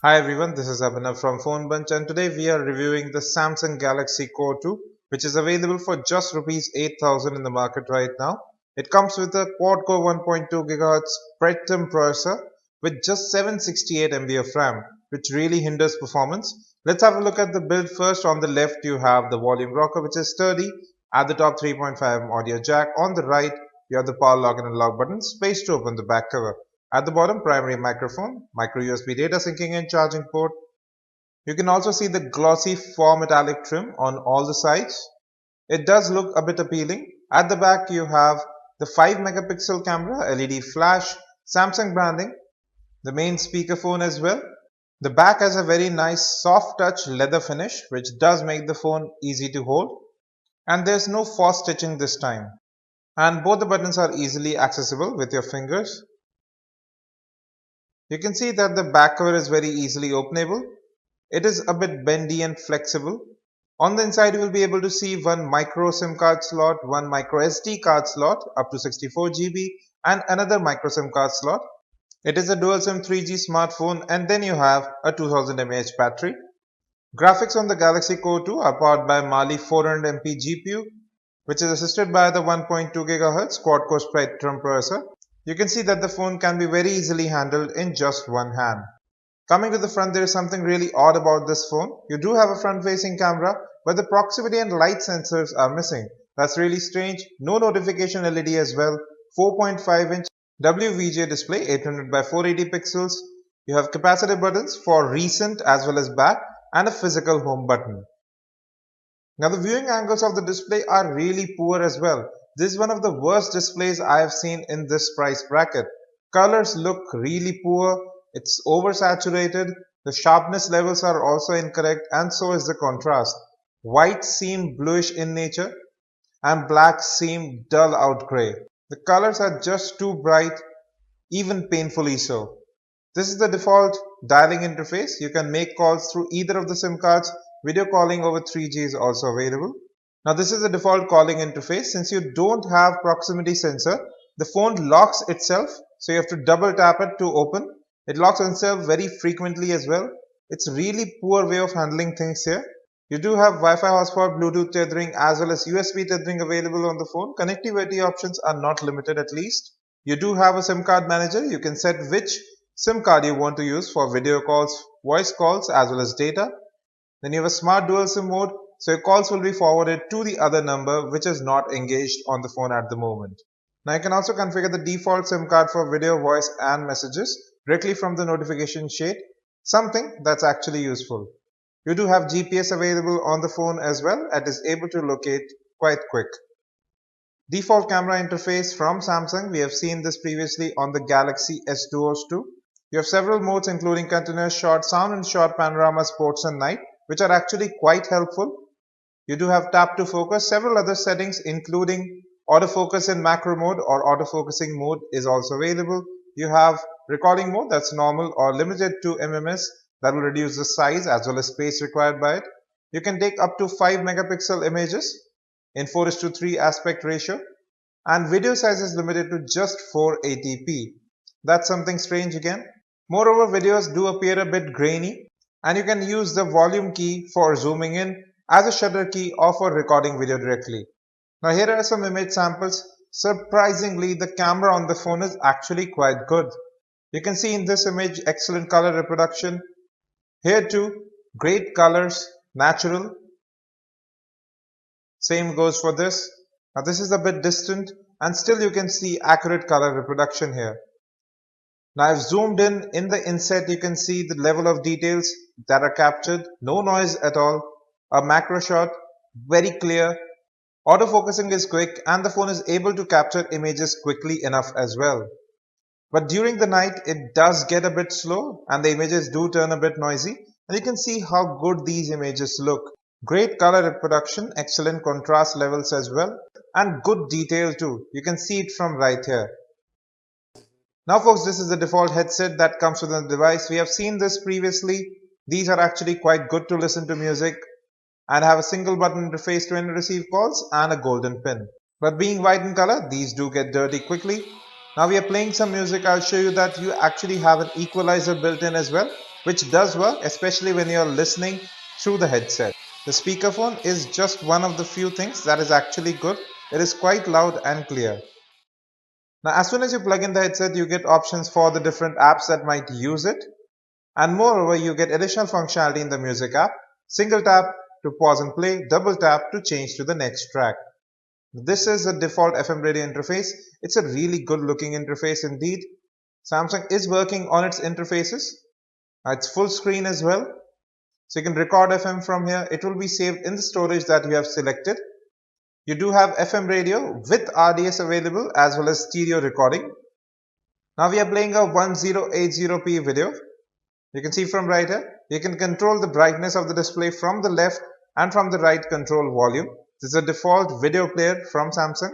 Hi everyone, this is Abhinav from Phone Bunch and today we are reviewing the Samsung Galaxy Core 2 which is available for just Rs 8,000 in the market right now. It comes with a quad-core 1.2 GHz Predecessor processor with just 768 MB of RAM which really hinders performance. Let's have a look at the build first. On the left you have the volume rocker which is sturdy. At the top 3.5 audio jack. On the right you have the power lock and unlock button, space to open the back cover. At the bottom, primary microphone, micro USB data syncing and charging port. You can also see the glossy faux metallic trim on all the sides. It does look a bit appealing. At the back, you have the 5 megapixel camera, LED flash, Samsung branding, the main speakerphone as well. The back has a very nice soft touch leather finish, which does make the phone easy to hold. And there's no false stitching this time. And both the buttons are easily accessible with your fingers. You can see that the back cover is very easily openable. It is a bit bendy and flexible. On the inside you will be able to see one micro SIM card slot, one micro SD card slot up to 64 GB and another micro SIM card slot. It is a dual SIM 3G smartphone and then you have a 2000 mAh battery. Graphics on the Galaxy Core 2 are powered by Mali 400 MP GPU which is assisted by the 1.2 GHz quad-core Spectrum processor. You can see that the phone can be very easily handled in just one hand. Coming to the front, there is something really odd about this phone. You do have a front-facing camera, but the proximity and light sensors are missing. That's really strange. No notification LED as well. 4.5-inch WVGA display, 800 by 480 pixels. You have capacitive buttons for recent as well as back, and a physical home button. Now the viewing angles of the display are really poor as well. This is one of the worst displays I have seen in this price bracket. Colors look really poor, it's oversaturated, the sharpness levels are also incorrect and so is the contrast. Whites seem bluish in nature and blacks seem dull out grey. The colors are just too bright, even painfully so. This is the default dialing interface. You can make calls through either of the SIM cards. Video calling over 3G is also available. Now this is the default calling interface. Since you don't have proximity sensor, the phone locks itself, so you have to double tap it to open. It locks itself very frequently as well. It's a really poor way of handling things here. You do have Wi-Fi hotspot, Bluetooth tethering as well as USB tethering available on the phone. Connectivity options are not limited at least. You do have a SIM card manager. You can set which SIM card you want to use for video calls, voice calls as well as data. Then you have a smart dual SIM mode. So your calls will be forwarded to the other number which is not engaged on the phone at the moment. Now you can also configure the default SIM card for video, voice and messages directly from the notification shade, something that's actually useful. You do have GPS available on the phone as well and is able to locate quite quick. Default camera interface from Samsung. We have seen this previously on the Galaxy S Duos 2. You have several modes including continuous shot, sound and shot, panorama, sports and night, which are actually quite helpful. You do have tap to focus, several other settings including autofocus in macro mode or autofocusing mode is also available. You have recording mode that's normal or limited to MMS that will reduce the size as well as space required by it. You can take up to 5 megapixel images in 4:3 aspect ratio and video size is limited to just 480p. That's something strange again. Moreover, videos do appear a bit grainy and you can use the volume key for zooming in as a shutter key or for recording video directly. Now here are some image samples. Surprisingly, the camera on the phone is actually quite good. You can see in this image excellent color reproduction. Here too, great colors, natural. Same goes for this. Now this is a bit distant and still you can see accurate color reproduction here. Now I've zoomed in the inset you can see the level of details that are captured, no noise at all. A macro shot, very clear, autofocusing is quick and the phone is able to capture images quickly enough as well. But during the night it does get a bit slow and the images do turn a bit noisy and you can see how good these images look. Great color reproduction, excellent contrast levels as well and good detail too. You can see it from right here. Now folks, this is the default headset that comes with the device. We have seen this previously. These are actually quite good to listen to music and have a single button interface to receive calls and a golden pin. But being white in color, these do get dirty quickly. Now we are playing some music. I'll show you that you actually have an equalizer built in as well. which does work especially when you are listening through the headset. The speakerphone is just one of the few things that is actually good. It is quite loud and clear. Now, as soon as you plug in the headset, you get options for the different apps that might use it. And moreover, you get additional functionality in the music app. Single tap to pause and play, double tap to change to the next track. This is a default FM radio interface. It's a really good looking interface indeed. Samsung is working on its interfaces. It's full screen as well. So you can record FM from here. It will be saved in the storage that you have selected. You do have FM radio with RDS available as well as stereo recording. Now we are playing a 1080p video. You can see from right here. You can control the brightness of the display from the left and from the right control volume. This is a default video player from Samsung.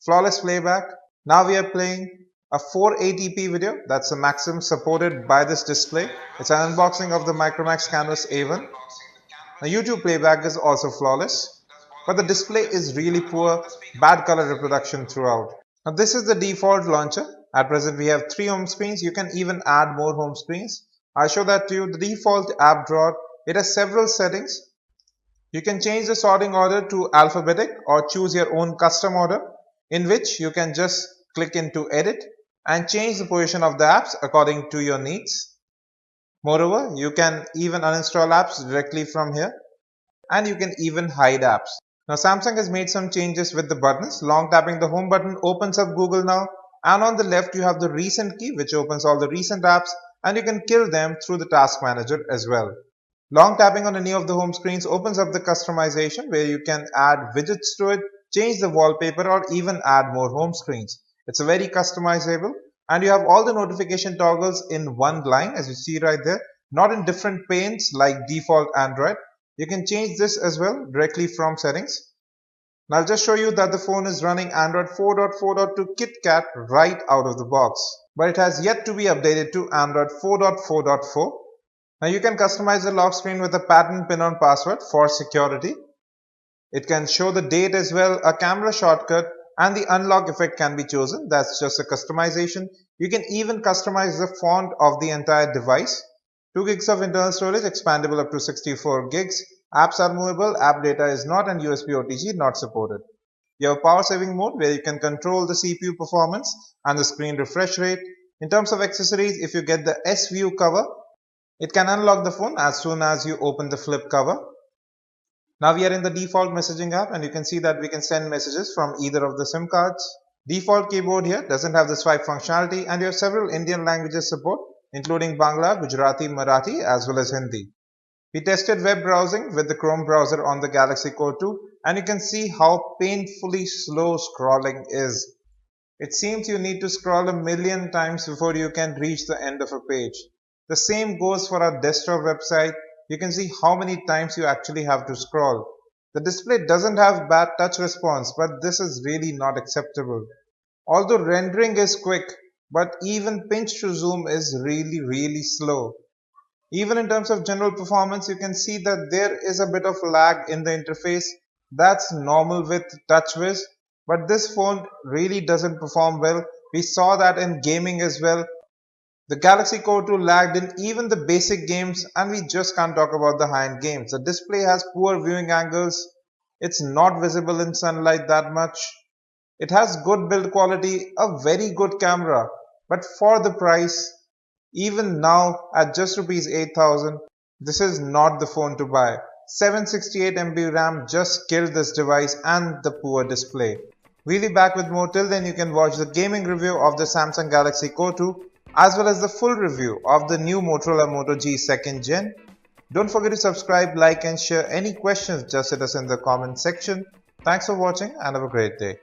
Flawless playback. Now we are playing a 480p video. That's the maximum supported by this display. It's an unboxing of the Micromax Canvas A1. Now YouTube playback is also flawless, but the display is really poor, bad color reproduction throughout. Now this is the default launcher. At present we have 3 home screens. You can even add more home screens. I'll show that to you. The default app drawer, it has several settings. You can change the sorting order to alphabetic or choose your own custom order, in which you can just click into edit and change the position of the apps according to your needs. Moreover, you can even uninstall apps directly from here, and you can even hide apps. Now Samsung has made some changes with the buttons. Long tapping the home button opens up Google Now, and on the left you have the recent key which opens all the recent apps, and you can kill them through the task manager as well. Long tapping on any of the home screens opens up the customization where you can add widgets to it, change the wallpaper, or even add more home screens. It's a very customizable, and you have all the notification toggles in one line as you see right there, not in different panes like default Android. You can change this as well directly from settings. Now I'll just show you that the phone is running Android 4.4.2 KitKat right out of the box, but it has yet to be updated to Android 4.4.4. Now you can customize the lock screen with a pattern pin on password for security. It can show the date as well, a camera shortcut, and the unlock effect can be chosen. That's just a customization. You can even customize the font of the entire device. 2 gigs of internal storage, expandable up to 64 gigs. Apps are movable, app data is not, and USB OTG not supported. You have a power saving mode where you can control the CPU performance and the screen refresh rate. In terms of accessories, if you get the S View cover, it can unlock the phone as soon as you open the flip cover. Now we are in the default messaging app, and you can see that we can send messages from either of the SIM cards. Default keyboard here doesn't have the swipe functionality, and you have several Indian languages support, including Bangla, Gujarati, Marathi, as well as Hindi. We tested web browsing with the Chrome browser on the Galaxy Core 2, and you can see how painfully slow scrolling is. It seems you need to scroll a million times before you can reach the end of a page. The same goes for our desktop website. You can see how many times you actually have to scroll. The display doesn't have bad touch response, but this is really not acceptable. Although rendering is quick, but even pinch to zoom is really slow. Even in terms of general performance, you can see that there is a bit of lag in the interface. That's normal with TouchWiz, but this phone really doesn't perform well. We saw that in gaming as well. The Galaxy Core 2 lagged in even the basic games, and we just can't talk about the high-end games. The display has poor viewing angles. It's not visible in sunlight that much. It has good build quality, a very good camera, but for the price, even now at just Rs 8,000, this is not the phone to buy. 768 MB RAM just killed this device and the poor display. We'll be back with more. Till then, you can watch the gaming review of the Samsung Galaxy Core 2 as well as the full review of the new Motorola Moto G 2nd Gen. Don't forget to subscribe, like and share. Any questions, just hit us in the comment section. Thanks for watching and have a great day.